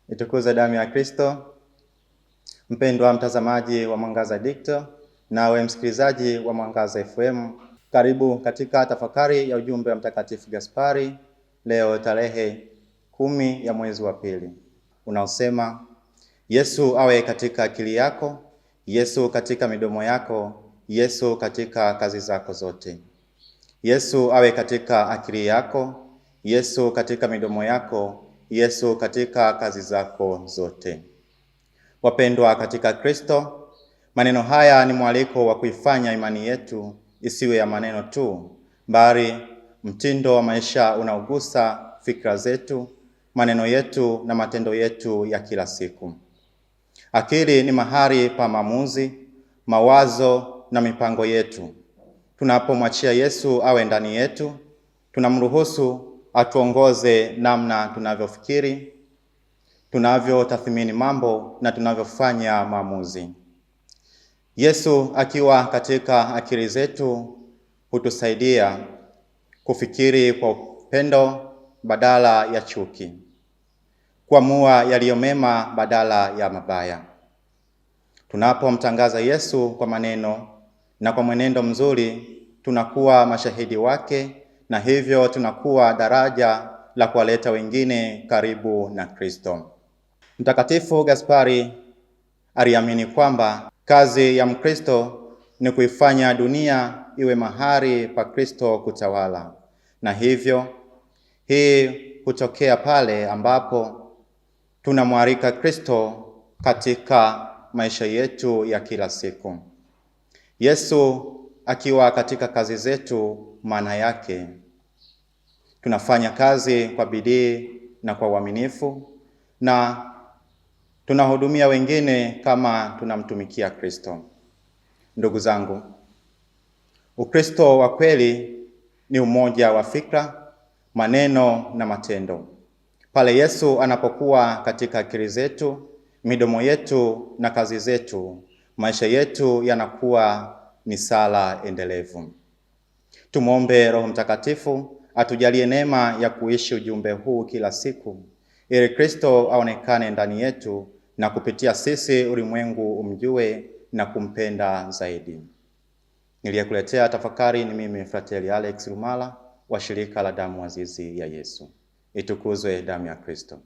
Itukuze damu ya Kristo. Mpendwa mtazamaji wa Mwangaza Digital, nawe msikilizaji wa Mwangaza FM, karibu katika tafakari ya ujumbe wa Mtakatifu Gaspari leo tarehe 10 ya mwezi wa pili, unaosema: Yesu awe katika akili yako, Yesu katika midomo yako, Yesu katika kazi zako zote. Yesu awe katika akili yako, Yesu katika midomo yako, Yesu katika kazi zako zote. Wapendwa katika Kristo, maneno haya ni mwaliko wa kuifanya imani yetu isiwe ya maneno tu, bali mtindo wa maisha unaogusa fikra zetu, maneno yetu na matendo yetu ya kila siku. Akili ni mahali pa maamuzi, mawazo na mipango yetu. Tunapomwachia Yesu awe ndani yetu, tunamruhusu atuongoze namna tunavyofikiri, tunavyotathmini mambo na tunavyofanya maamuzi. Yesu akiwa katika akili zetu hutusaidia kufikiri kwa upendo badala ya chuki, kuamua yaliyo mema badala ya mabaya. Tunapomtangaza Yesu kwa maneno na kwa mwenendo mzuri, tunakuwa mashahidi wake, na hivyo tunakuwa daraja la kuwaleta wengine karibu na Kristo. Mtakatifu Gaspari aliamini kwamba kazi ya Mkristo ni kuifanya dunia iwe mahali pa Kristo kutawala, na hivyo hii hutokea pale ambapo tunamwalika Kristo katika maisha yetu ya kila siku. Yesu akiwa katika kazi zetu, maana yake tunafanya kazi kwa bidii na kwa uaminifu, na tunahudumia wengine kama tunamtumikia Kristo. Ndugu zangu, Ukristo wa kweli ni umoja wa fikra, maneno na matendo. Pale Yesu anapokuwa katika akili zetu, midomo yetu na kazi zetu, maisha yetu yanakuwa ni sala endelevu. Tumwombe Roho Mtakatifu atujalie neema ya kuishi ujumbe huu kila siku, ili Kristo aonekane ndani yetu na kupitia sisi ulimwengu umjue na kumpenda zaidi. Niliyekuletea tafakari ni mimi Frateli Alex Lumala wa shirika la damu azizi ya Yesu. Itukuzwe damu ya Kristo.